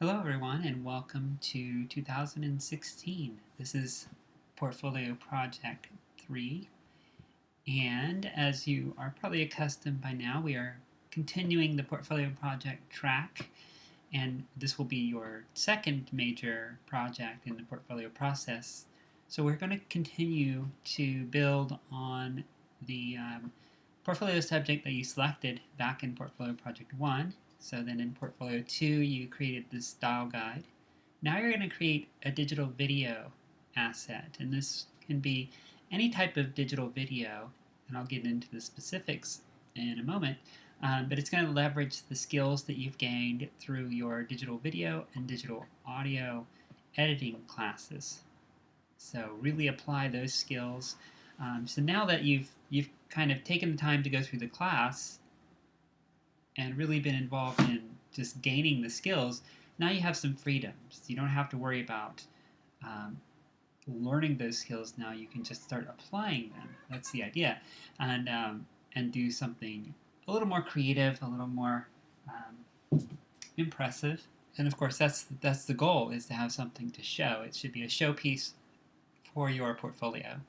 Hello everyone and welcome to 2016. This is Portfolio Project 3, and as you are probably accustomed by now, we are continuing the Portfolio Project track, and this will be your second major project in the portfolio process. So we're going to continue to build on the portfolio subject that you selected back in Portfolio Project 1. So then in Portfolio 2, you created this style guide. Now you're going to create a digital video asset, and this can be any type of digital video, and I'll get into the specifics in a moment, but it's going to leverage the skills that you've gained through your digital video and digital audio editing classes. So really apply those skills. So now that you've kind of taken the time to go through the class and really been involved in just gaining the skills, now you have some freedoms. You don't have to worry about learning those skills. Now you can just start applying them. That's the idea, and do something a little more creative, a little more impressive. And of course, that's the goal, is to have something to show. It should be a showpiece for your portfolio.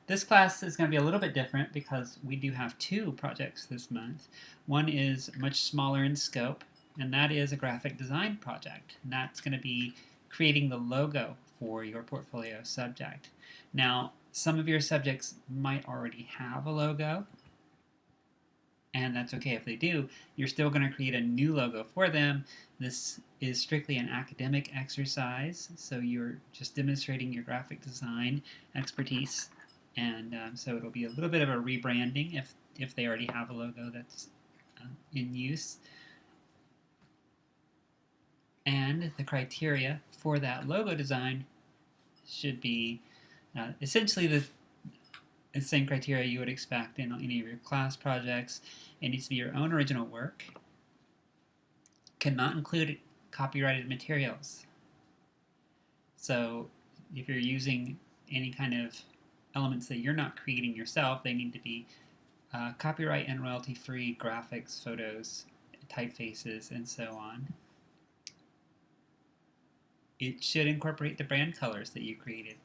This class is going to be a little bit different because we do have two projects this month. One is much smaller in scope, and that is a graphic design project. And that's going to be creating the logo for your portfolio subject. Now, some of your subjects might already have a logo, and that's okay if they do. You're still going to create a new logo for them. This is strictly an academic exercise, so you're just demonstrating your graphic design expertise, and so it'll be a little bit of a rebranding if they already have a logo that's in use. And the criteria for that logo design should be essentially the same criteria you would expect in any of your class projects. It needs to be your own original work. Cannot include copyrighted materials. So if you're using any kind of elements that you're not creating yourself, they need to be copyright and royalty-free graphics, photos, typefaces, and so on. It should incorporate the brand colors that you created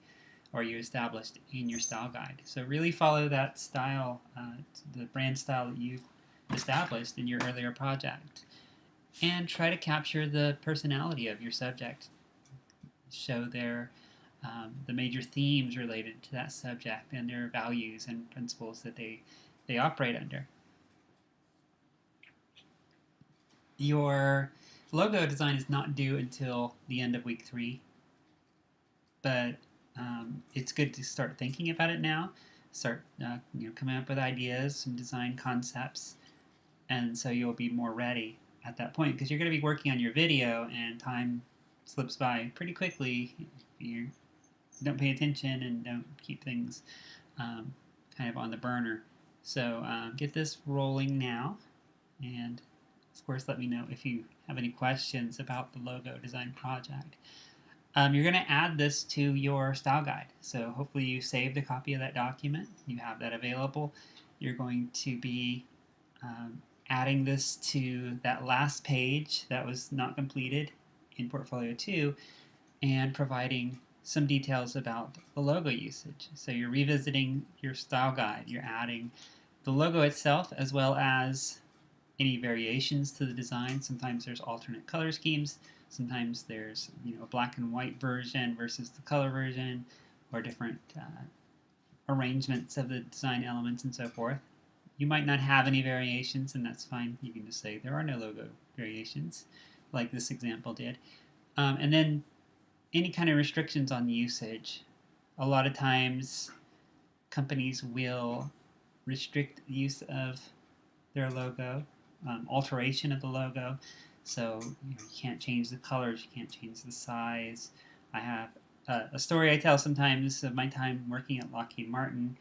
or you established in your style guide. So really follow that style, the brand style that you've established in your earlier project. And try to capture the personality of your subject. Show their the major themes related to that subject and their values and principles that they operate under. Your logo design is not due until the end of week 3, but it's good to start thinking about it now. Start coming up with ideas and design concepts, and so you'll be more ready at that point, because you're going to be working on your video and time slips by pretty quickly. You don't pay attention and don't keep things kind of on the burner. So get this rolling now, and of course let me know if you have any questions about the logo design project. You're going to add this to your style guide, so hopefully you saved a copy of that document. You have that available. You're going to be adding this to that last page that was not completed in Portfolio 2 and providing some details about the logo usage. So you're revisiting your style guide. You're adding the logo itself as well as any variations to the design. Sometimes there's alternate color schemes. Sometimes there's a black and white version versus the color version, or different arrangements of the design elements and so forth. You might not have any variations, and that's fine. You can just say there are no logo variations, like this example did. And then any kind of restrictions on usage. A lot of times companies will restrict the use of their logo, alteration of the logo. So you can't change the colors, you can't change the size. I have a story I tell sometimes of my time working at Lockheed Martin.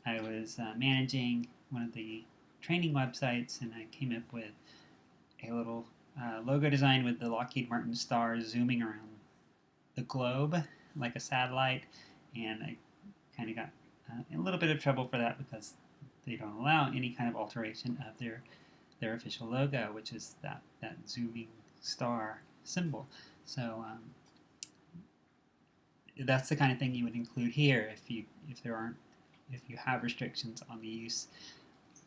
I was managing one of the training websites, and I came up with a little logo design with the Lockheed Martin star zooming around the globe like a satellite, and I kind of got in a little bit of trouble for that because they don't allow any kind of alteration of their official logo, which is that zooming star. symbol. So that's the kind of thing you would include here if you have restrictions on the use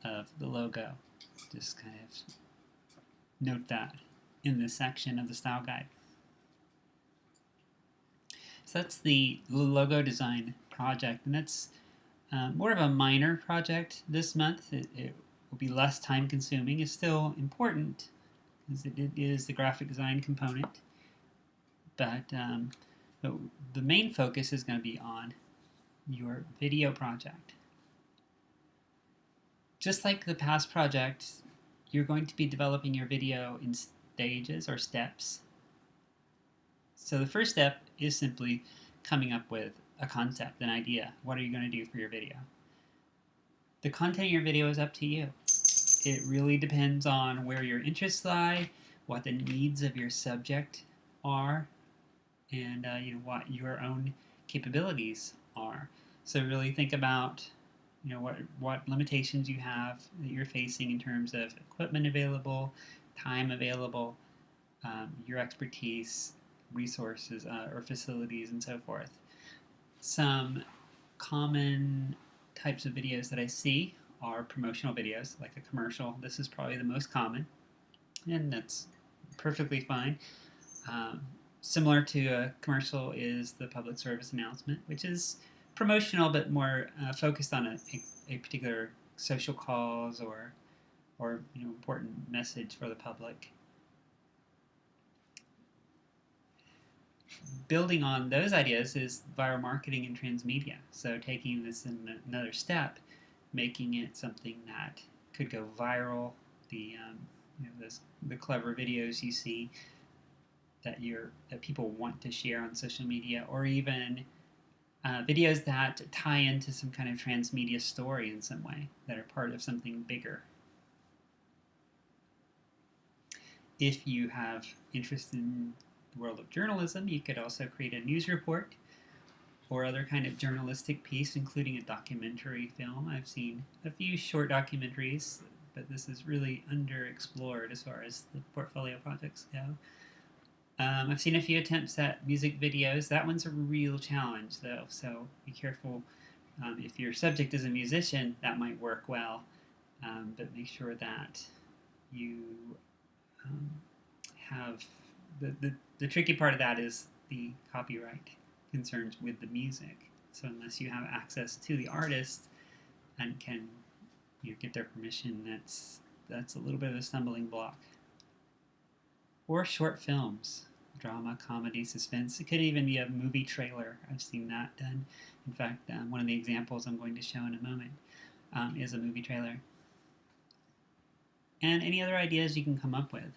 of the logo. Just kind of note that in this section of the style guide. So that's the logo design project, and that's more of a minor project this month. It will be less time consuming. It's still important because it is the graphic design component, but the main focus is going to be on your video project. Just like the past project, you're going to be developing your video in stages or steps. So the first step is simply coming up with a concept, an idea. What are you going to do for your video? The content of your video is up to you. It really depends on where your interests lie, what the needs of your subject are, and what your own capabilities are. So really think about what limitations you have that you're facing in terms of equipment available, time available, your expertise, resources or facilities, and so forth. Some common types of videos that I see are promotional videos, like a commercial. This is probably the most common, and that's perfectly fine. Similar to a commercial is the public service announcement, which is promotional but more focused on a particular social cause or important message for the public. Building on those ideas is viral marketing and transmedia. So taking this in another step, making it something that could go viral. The clever videos you see that people want to share on social media, or even videos that tie into some kind of transmedia story in some way, that are part of something bigger. If you have interest in the world of journalism, you could also create a news report or other kind of journalistic piece, including a documentary film. I've seen a few short documentaries, but this is really underexplored as far as the portfolio projects go. I've seen a few attempts at music videos. That one's a real challenge, though, so be careful. If your subject is a musician, that might work well, but make sure that you have the tricky part of that is the copyright concerns with the music. So unless you have access to the artist and can get their permission, that's a little bit of a stumbling block. Or short films, drama, comedy, suspense. It could even be a movie trailer. I've seen that done. In fact, one of the examples I'm going to show in a moment is a movie trailer. And any other ideas you can come up with.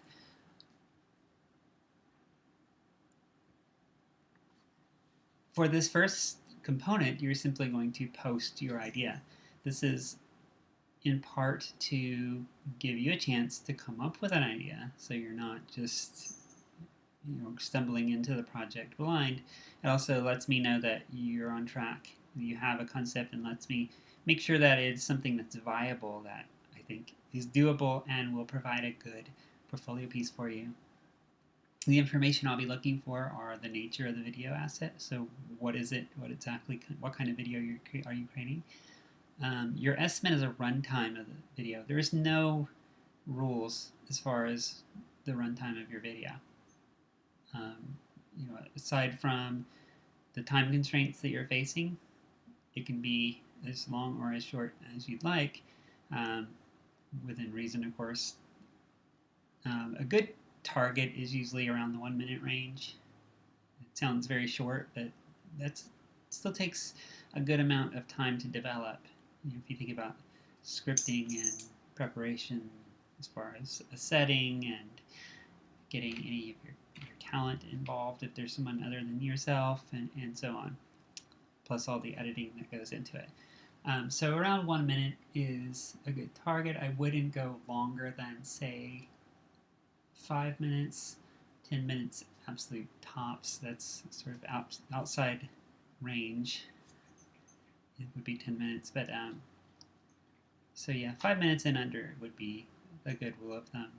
For this first component, you're simply going to post your idea. This is in part to give you a chance to come up with an idea, so you're not just stumbling into the project blind. It also lets me know that you're on track, you have a concept, and lets me make sure that it's something that's viable, that I think is doable and will provide a good portfolio piece for you. The information I'll be looking for are the nature of the video asset. So what is it? What kind of video are you creating? Your estimate is a runtime of the video. There is no rules as far as the runtime of your video. Aside from the time constraints that you're facing, it can be as long or as short as you'd like, within reason, of course. A good target is usually around the 1 minute range. It sounds very short, but that still takes a good amount of time to develop. If you think about scripting and preparation as far as a setting and getting any of your talent involved if there's someone other than yourself, and so on, plus all the editing that goes into it. So around 1 minute is a good target. I wouldn't go longer than, say, 5 minutes, 10 minutes absolute tops. That's sort of outside range. It would be 10 minutes, but so yeah, 5 minutes and under would be a good rule of thumb.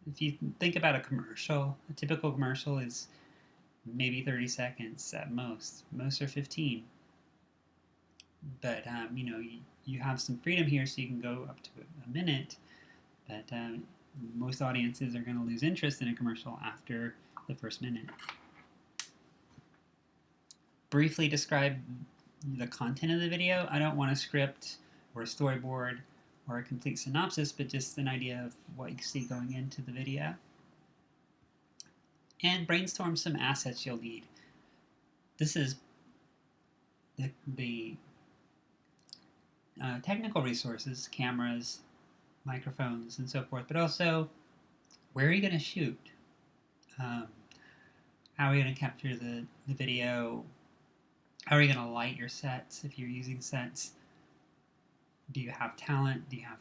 if you think about a commercial, a typical commercial is maybe 30 seconds at most. Most are 15. But you have some freedom here, so you can go up to a minute. But most audiences are going to lose interest in a commercial after the first minute. Briefly describe the content of the video. I don't want a script or a storyboard or a complete synopsis, but just an idea of what you see going into the video. And brainstorm some assets you'll need. This is the technical resources, cameras, microphones, and so forth, but also where are you going to shoot? How are you going to capture the video? How are you going to light your sets if you're using sets? Do you have talent? Do you have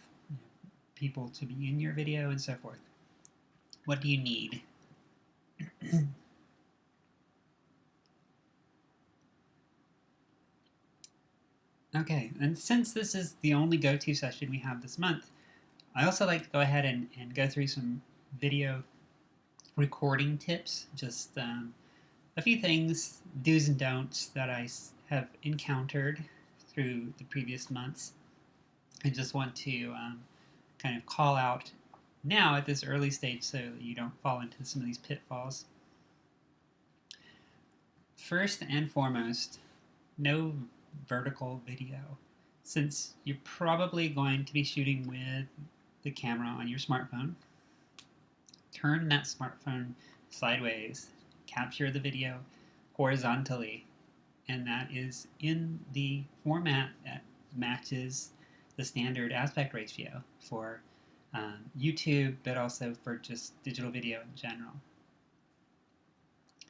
people to be in your video, and so forth? What do you need? Okay, and since this is the only go-to session we have this month, I also like to go ahead and go through some video recording tips, just a few things, do's and don'ts that I have encountered through the previous months. I just want to kind of call out now at this early stage so that you don't fall into some of these pitfalls. First and foremost, no vertical video. Since you're probably going to be shooting with the camera on your smartphone, turn that smartphone sideways, capture the video horizontally, and that is in the format that matches the standard aspect ratio for YouTube, but also for just digital video in general.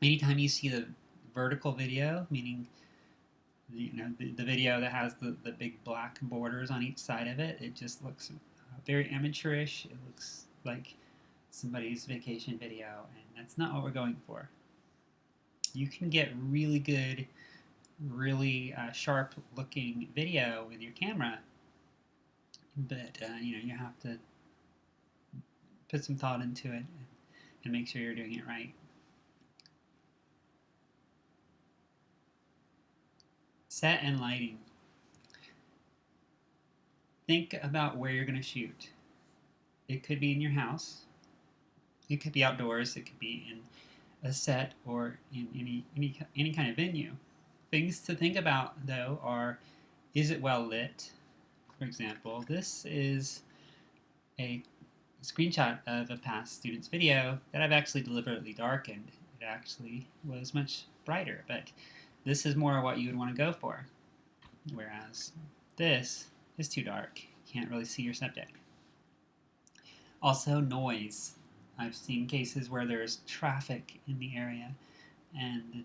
Anytime you see the vertical video, meaning the video that has the big black borders on each side of it, it just looks very amateurish. It looks like somebody's vacation video, and that's not what we're going for. You can get really good, really sharp looking video with your camera, but you have to put some thought into it and make sure you're doing it right. Set and lighting. Think about where you're going to shoot. It could be in your house. It could be outdoors. It could be in a set or in any kind of venue. Things to think about, though, are, is it well lit? For example, this is a screenshot of a past student's video that I've actually deliberately darkened. It actually was much brighter, but this is more what you would want to go for, whereas this is too dark. You can't really see your subject. Also, noise. I've seen cases where there's traffic in the area and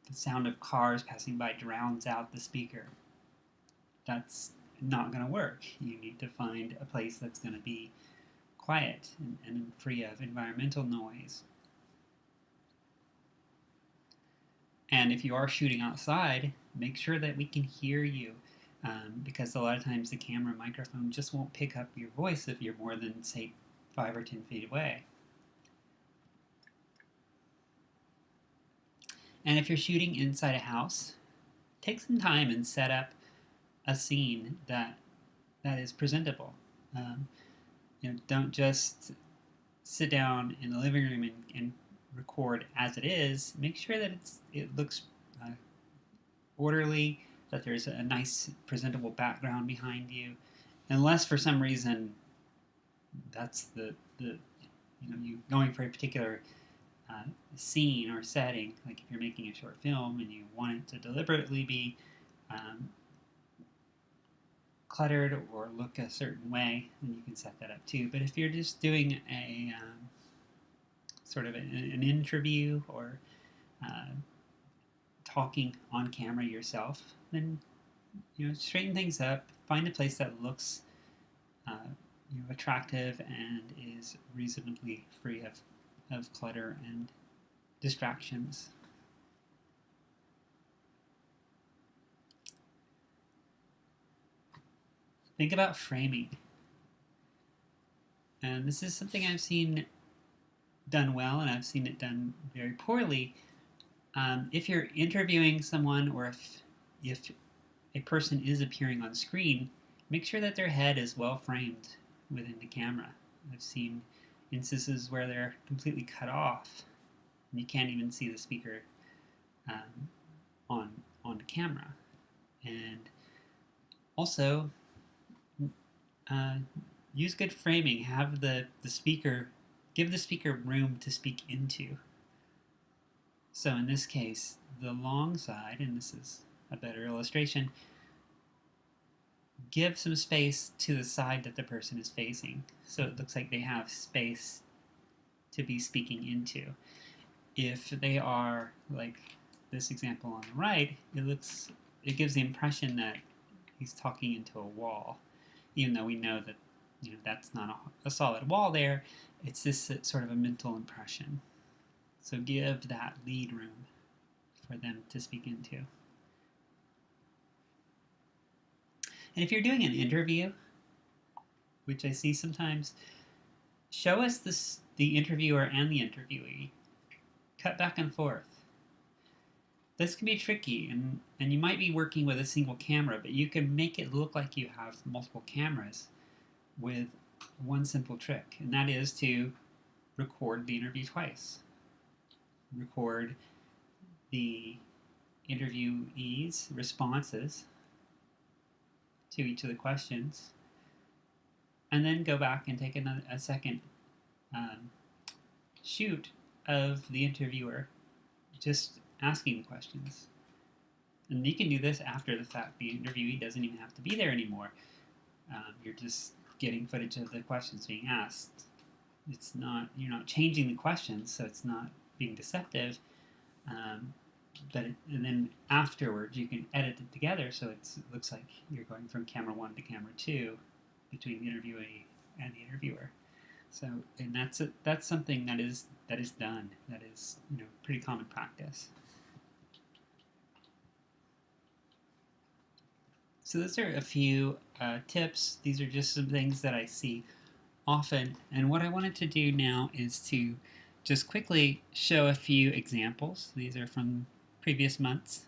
the sound of cars passing by drowns out the speaker. That's not going to work. You need to find a place that's going to be quiet and free of environmental noise. And if you are shooting outside, make sure that we can hear you, because a lot of times the camera microphone just won't pick up your voice if you're more than, say, 5 or 10 feet away. And if you're shooting inside a house, take some time and set up a scene that is presentable. Don't just sit down in the living room and record as it is. Make sure that it looks orderly, that there's a nice presentable background behind you, unless for some reason that's you going for a particular scene or setting, like if you're making a short film and you want it to deliberately be cluttered or look a certain way, then you can set that up too. But if you're just doing a sort of an interview or talking on camera yourself, then straighten things up, find a place that looks attractive and is reasonably free of clutter and distractions. Think about framing. And this is something I've seen done well and I've seen it done very poorly. If you're interviewing someone, or if a person is appearing on screen, make sure that their head is well framed within the camera. I've seen instances where they're completely cut off and you can't even see the speaker um, on the camera. And also, uh, use good framing. Have the speaker, give the speaker room to speak into. So in this case, the long side, and this is a better illustration, give some space to the side that the person is facing, so it looks like they have space to be speaking into. If they are like this example on the right, it gives the impression that he's talking into a wall, even though we know that that's not a solid wall there. It's this sort of a mental impression. So give that lead room for them to speak into. And if you're doing an interview, which I see sometimes, show us the interviewer and the interviewee. Cut back and forth. This can be tricky, and you might be working with a single camera, but you can make it look like you have multiple cameras with one simple trick, and that is to record the interview twice. Record the interviewee's responses to each of the questions, and then go back and take a second shoot of the interviewer just asking the questions. And you can do this after the fact. The interviewee doesn't even have to be there anymore. You're just getting footage of the questions being asked. You're not changing the questions, so it's not being deceptive. And then afterwards, you can edit it together so it looks like you're going from camera 1 to camera 2 between the interviewee and the interviewer. So, and that's something that is done. That is pretty common practice. So those are a few tips. These are just some things that I see often. And what I wanted to do now is to just quickly show a few examples. These are from previous months.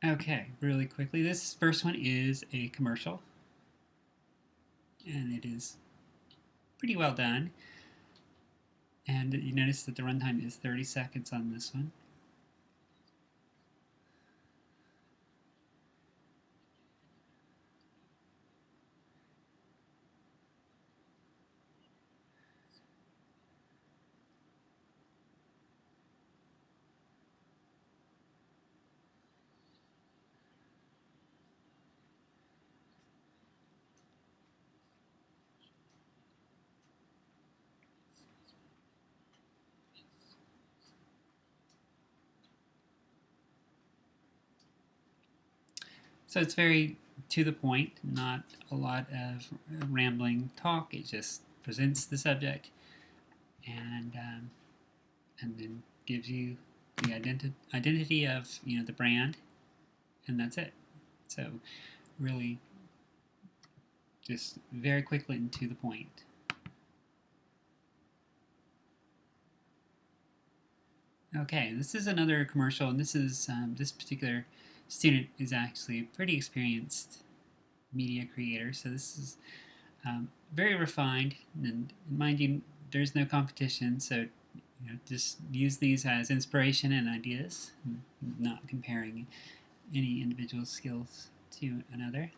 Okay, really quickly, this first one is a commercial, and it is pretty well done. And you notice that the runtime is 30 seconds on this one. So it's very to the point, not a lot of rambling talk. It just presents the subject and then gives you the identity of the brand, and that's it. So really just very quickly and to the point. Okay, this is another commercial, and this is this particular student is actually a pretty experienced media creator, so this is very refined, and mind you, there's no competition, so just use these as inspiration and ideas, not comparing any individual skills to another.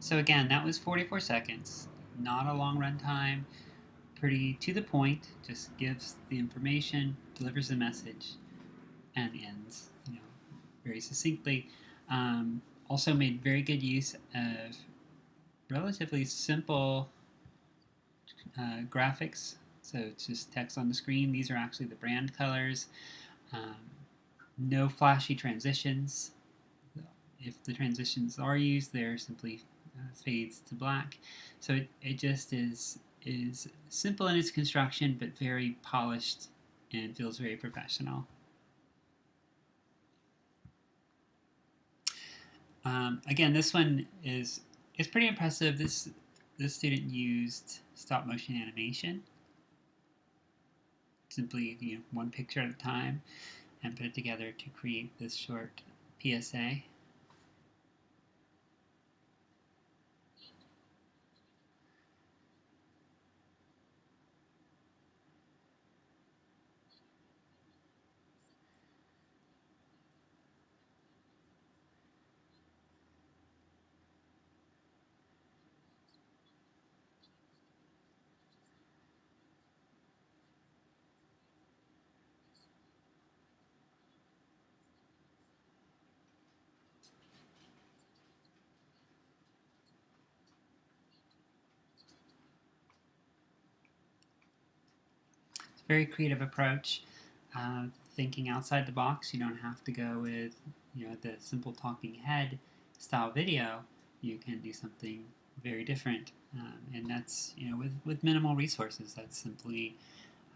So again, that was 44 seconds, not a long run time, pretty to the point, just gives the information, delivers the message, and ends, very succinctly. Also made very good use of relatively simple graphics. So it's just text on the screen. These are actually the brand colors. Um, no flashy transitions. If the transitions are used, they're simply fades to black. So it just is simple in its construction, but very polished and feels very professional. Again, this one is pretty impressive. This student used stop motion animation, simply one picture at a time, and put it together to create this short PSA. It's a very creative approach. Thinking outside the box, you don't have to go with the simple talking head style video. You can do something very different, and that's with minimal resources. That's simply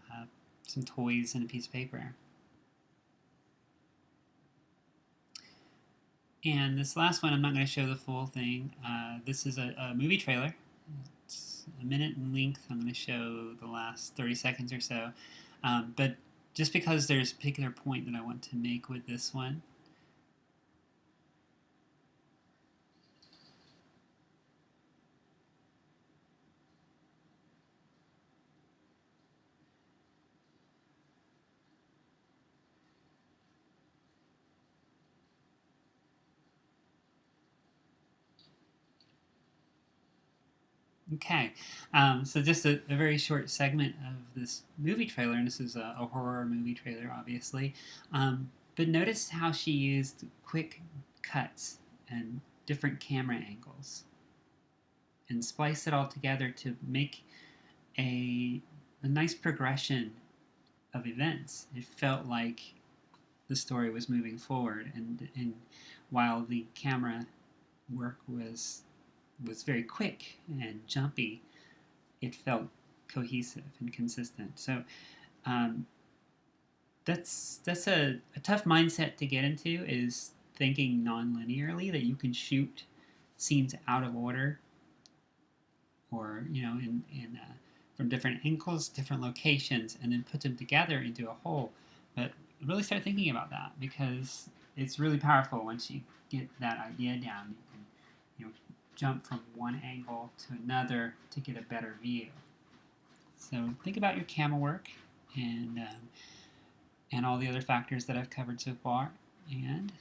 uh, some toys and a piece of paper. And this last one, I'm not going to show the full thing. This is a movie trailer. It's a minute in length. I'm going to show the last 30 seconds or so. But just because there's a particular point that I want to make with this one. Okay, so just a very short segment of this movie trailer, and this is a horror movie trailer, obviously. But notice how she used quick cuts and different camera angles and spliced it all together to make a nice progression of events. It felt like the story was moving forward, and while the camera work was very quick and jumpy, it felt cohesive and consistent. So um, that's a tough mindset to get into, is thinking non-linearly, that you can shoot scenes out of order, or in from different angles, different locations, and then put them together into a whole. But really start thinking about that, because it's really powerful once you get that idea down. You can jump from one angle to another to get a better view. So think about your camera work and all the other factors that I've covered so far, and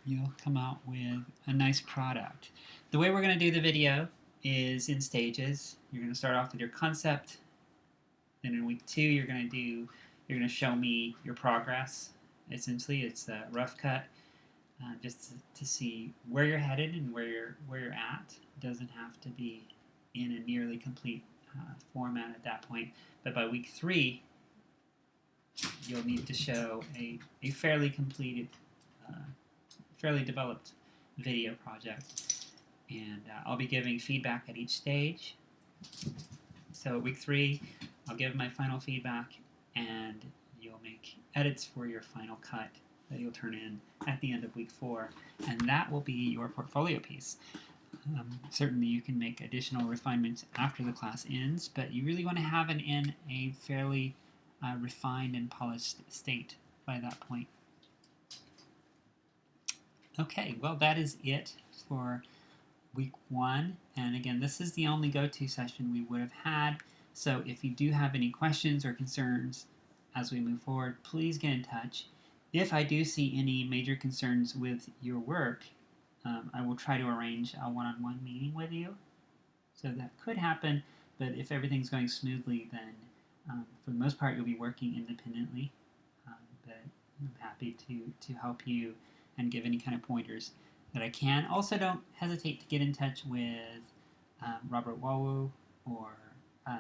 you'll come out with a nice product. The way we're going to do the video is in stages. You're going to start off with your concept. Then in week 2, you're going to show me your progress. Essentially, it's a rough cut, just to see where you're headed and where you're at. It doesn't have to be in a nearly complete format at that point. But by week 3, you'll need to show a fairly completed, fairly developed video project. And I'll be giving feedback at each stage. So week 3, I'll give my final feedback, and you'll make edits for your final cut that you'll turn in at the end of week 4, and that will be your portfolio piece. Certainly you can make additional refinements after the class ends, but you really want to have it in a fairly refined and polished state by that point. Okay, well, that is it for week 1, and again, this is the only go-to session we would have had. So if you do have any questions or concerns as we move forward, please get in touch. If I do see any major concerns with your work, I will try to arrange a one-on-one meeting with you. So that could happen, but if everything's going smoothly, then for the most part you'll be working independently. But I'm happy to help you and give any kind of pointers that I can. Also, don't hesitate to get in touch with Robert Wawu um,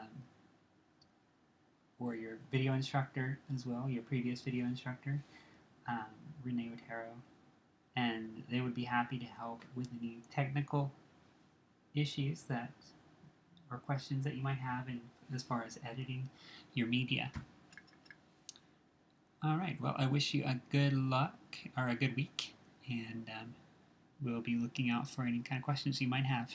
or your video instructor as well, your previous video instructor, Renee Otero, and they would be happy to help with any technical issues that or questions that you might have in as far as editing your media. All right. Well, I wish you a good luck or a good week, and we'll be looking out for any kind of questions you might have.